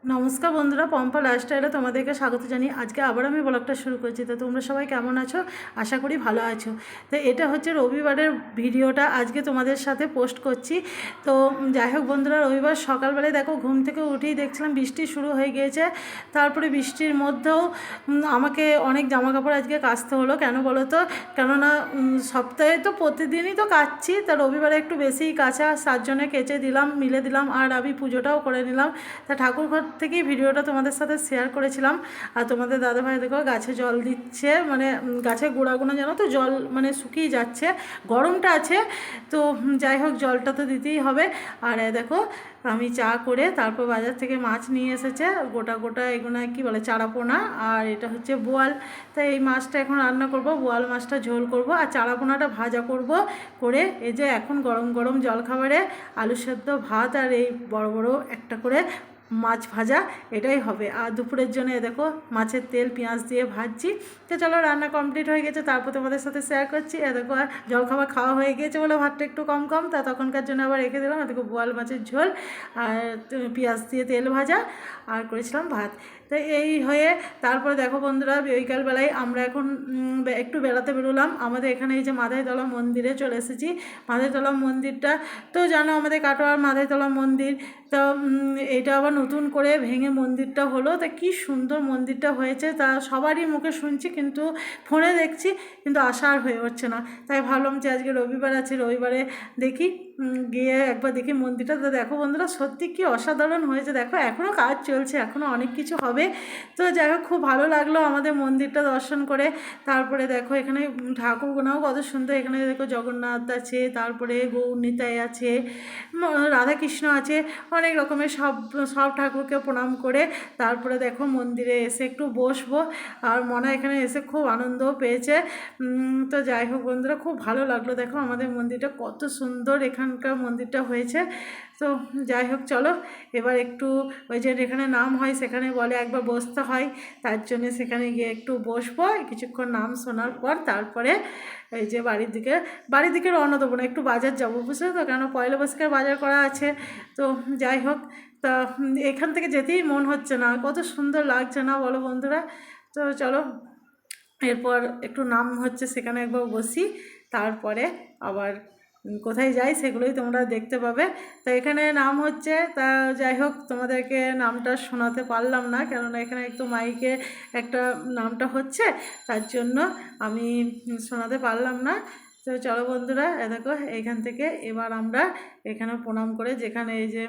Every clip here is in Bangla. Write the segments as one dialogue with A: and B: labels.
A: নমস্কার বন্ধুরা, পম্পা লাইফস্টাইলে তোমাদেরকে স্বাগত জানিয়ে আজকে আবার আমি ব্লগটা শুরু করছি। তো তোমরা সবাই কেমন আছো? আশা করি ভালো আছো। তো এটা হচ্ছে রবিবারের ভিডিওটা আজকে তোমাদের সাথে পোস্ট করছি। তো যাই হোক বন্ধুরা, রবিবার সকালবেলায় দেখো ঘুম থেকে উঠেই দেখছিলাম বৃষ্টি শুরু হয়ে গিয়েছে। তারপরে বৃষ্টির মধ্যেও আমাকে অনেক জামা কাপড় আজকে কাচতে হলো। কেন বলো তো? কেননা সপ্তাহে তো প্রতিদিনই তো কাচছি, তা রবিবারে একটু বেশিই কাচা, 7 জনে কেচে দিলাম, মিলে দিলাম, আর আমি পুজোটাও করে নিলাম। তা ঠাকুর ঘর থেকেই ভিডিওটা তোমাদের সাথে শেয়ার করেছিলাম। আর তোমাদের দাদাভাই দেখো গাছে জল দিচ্ছে, মানে গাছের গোড়াগুলো যেন তো জল মানে শুকিয়ে যাচ্ছে, গরমটা আছে। তো যাই হোক, জলটা তো দিতেই হবে। আর দেখো আমি চা করে তারপর বাজার থেকে মাছ নিয়ে এসেছে, গোটা গোটা এগুলো কী বলে, চারাপোনা। আর এটা হচ্ছে বোয়াল। তাই এই মাছটা এখন রান্না করব, বোয়াল মাছটা ঝোল করব আর চারাপোনাটা ভাজা করব। করে এই যে এখন গরম গরম জলখাবারে আলু সেদ্ধ ভাত আর এই বড় বড় একটা করে মাছ ভাজা, এটাই হবে। আর দুপুরের জন্য দেখো মাছের তেল পেঁয়াজ দিয়ে ভাজছি। তো চলো, রান্না কমপ্লিট হয়ে গেছে, তারপর তোমাদের সাথে শেয়ার করছি। দেখো জলখাবার খাওয়া হয়ে গিয়েছে বলে ভাতটা একটু কম কম, তা তখনকার জন্য আবার রেখে দিলাম। দেখো বোয়াল মাছের ঝোল আর পেঁয়াজ দিয়ে তেল ভাজা আর করেছিলাম ভাত। তো এই হয়ে তারপরে দেখো বন্ধুরা, বিকালবেলায় আমরা এখন একটু বেড়াতে বেরোলাম। আমাদের এখানে এই যে মাধাইতলা মন্দিরে চলে এসেছি। মাধাইতলা মন্দিরটা তো জানো, আমাদের কাটোয়ার মাধাইতলা মন্দির। তো এটা আবার নতুন করে ভেঙে মন্দিরটা হলো। তা কী সুন্দর মন্দিরটা হয়েছে, তা সবারই মুখে শুনছি, কিন্তু ফোনে দেখছি, কিন্তু আসা আর হয়ে উঠছে না। তাই ভাবলাম যে আজকে রবিবার আছে, রবিবারে দেখি, গিয়ে একবার দেখি মন্দিরটা। তো দেখো বন্ধুরা, সত্যি কি অসাধারণ হয়েছে। দেখো এখনও কাজ চলছে, এখনও অনেক কিছু হবে। তো যাই হোক, খুব ভালো লাগলো আমাদের মন্দিরটা দর্শন করে। তারপরে দেখো এখানে ঠাকুরগুলোও কত সুন্দর। এখানে দেখো জগন্নাথ আছে, তারপরে গৌরনিতাই আছে, রাধাকৃষ্ণ আছে, অনেক রকমের সব সব ঠাকুরকে প্রণাম করে তারপরে দেখো মন্দিরে এসে একটু বসবো। আর মনা এখানে এসে খুব আনন্দও পেয়েছে। তো যাই হোক বন্ধুরা, খুব ভালো লাগলো। দেখো আমাদের মন্দিরটা কত সুন্দর, এখানকার মন্দিরটা হয়েছে। তো যাই হোক, চলো এবার একটু ওই যে যেখানে নাম হয় সেখানে বলে একবার বসতে হয়, তার জন্য সেখানে গিয়ে একটু বসবো। কিছুক্ষণ নাম শোনার পর তারপরে এই যে বাড়ির দিকে রওনা দেবো না, একটু বাজার যাবো, বুঝলে তো, কেন পয়লা বৈশাখের বাজার করা আছে। তো যাই হোক, তা এখান থেকে যেতেই মন হচ্ছে না, কত সুন্দর লাগছে না বলো বন্ধুরা। তো চলো, এরপর একটু নাম হচ্ছে সেখানে একবার বসি, তারপরে আবার কোথায় যাই সেগুলোই তোমরা দেখতে পাবে। তো এখানে নাম হচ্ছে, তা যাই হোক তোমাদেরকে নামটা শোনাতে পারলাম না, কেননা এখানে একটু মাইকে একটা নামটা হচ্ছে, তার জন্য আমি শোনাতে পারলাম না। তো চলো বন্ধুরা, দেখো এইখান থেকে এবার আমরা এখানে প্রণাম করে, যেখানে এই যে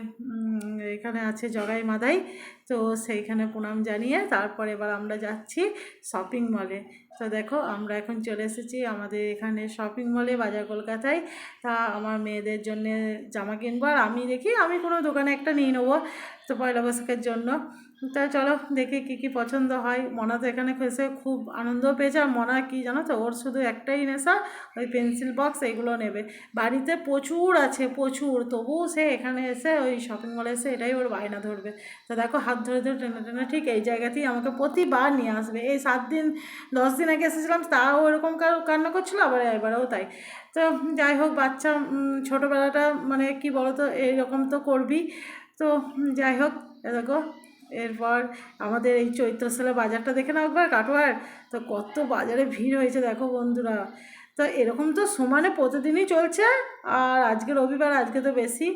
A: এখানে আছে জগাই মাদাই, তো সেইখানে প্রণাম জানিয়ে তারপর এবার আমরা যাচ্ছি শপিং মলে। তো দেখো আমরা এখন চলে এসেছি আমাদের এখানে শপিং মলে, বাজার কলকাতায়। তা আমার মেয়েদের জন্য জামা কিনবো, আর আমি দেখি আমি কোনো দোকানে একটা নিয়ে নেবো, তো পয়লা বৈশাখের জন্য। তা চলো দেখি কী কী পছন্দ হয়। মনা তো এখানে এসে খুব আনন্দও পেয়েছে। আর মনা কি জানো তো, ওর শুধু একটাই নেশা, ওই পেন্সিল বক্স এইগুলো নেবে। বাড়িতে প্রচুর আছে, প্রচুর, তবুও সে এখানে এসে ওই শপিং মলে এসে এটাই ওর বায়না ধরবে। তো দেখো হাত ধরে ধরে টেনে টেনে ঠিক এই জায়গাতেই আমাকে প্রতিবার নিয়ে আসবে। এই 7 দিন 10 দিন আগে এসেছিলাম, তাও ওরকম কান্না করছিলো, আবার এবারেও তাই। তো যাই হোক, বাচ্চা ছোটোবেলাটা মানে কি বলো তো, এইরকম তো করবি। তো যাই হোক, দেখো এরপর আমাদের এই চৈত্র সেলে বাজারটা দেখে নাও একবার, কাটোয়ার। তো কত বাজারে ভিড় হয়েছে দেখো বন্ধুরা। তো এরকম তো সমানে প্রতিদিনই চলছে, আর আজকে রবিবার, আজকে তো বেশি।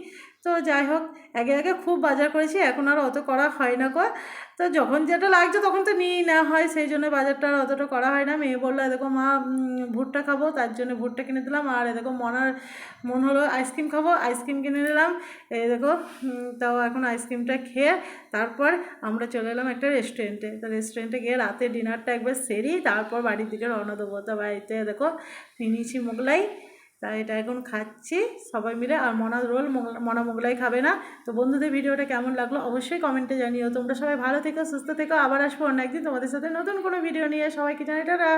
A: তো যাই হোক, আগে আগে খুব বাজার করেছি, এখন আর অত করা হয় না গো। তো যখন যেটা লাগছে তখন তো নিয়েই নেওয়া হয়, সেই জন্য বাজারটা আর অতটা করা হয় না। মেয়ে বললো দেখো মা, ভুট্টা খাবো, তার জন্য ভুট্টা কিনে দিলাম। আর দেখো মনার মন হলো আইসক্রিম খাবো, আইসক্রিম কিনে নিলাম। এই দেখো, তাও এখন আইসক্রিমটা খেয়ে তারপর আমরা চলে এলাম একটা রেস্টুরেন্টে। তো রেস্টুরেন্টে গিয়ে রাতে ডিনারটা একবার সেরি তারপর বাড়ির দিকে রওনা দেবো। তো বাড়িতে দেখো নিয়েছি মোগলাই, তাই এটা এখন খাচ্ছি সবাই মিলে। আর মনা রোল, মনা মোগলাই খাবে না। তো বন্ধুদের ভিডিওটা কেমন লাগলো অবশ্যই কমেন্টে জানিও। তোমরা সবাই ভালো থেকো, সুস্থ থেকো। আবার আসবো অন্য একদিন তোমাদের সাথে নতুন কোনো ভিডিও নিয়ে। সবাইকে জানাই টাটা।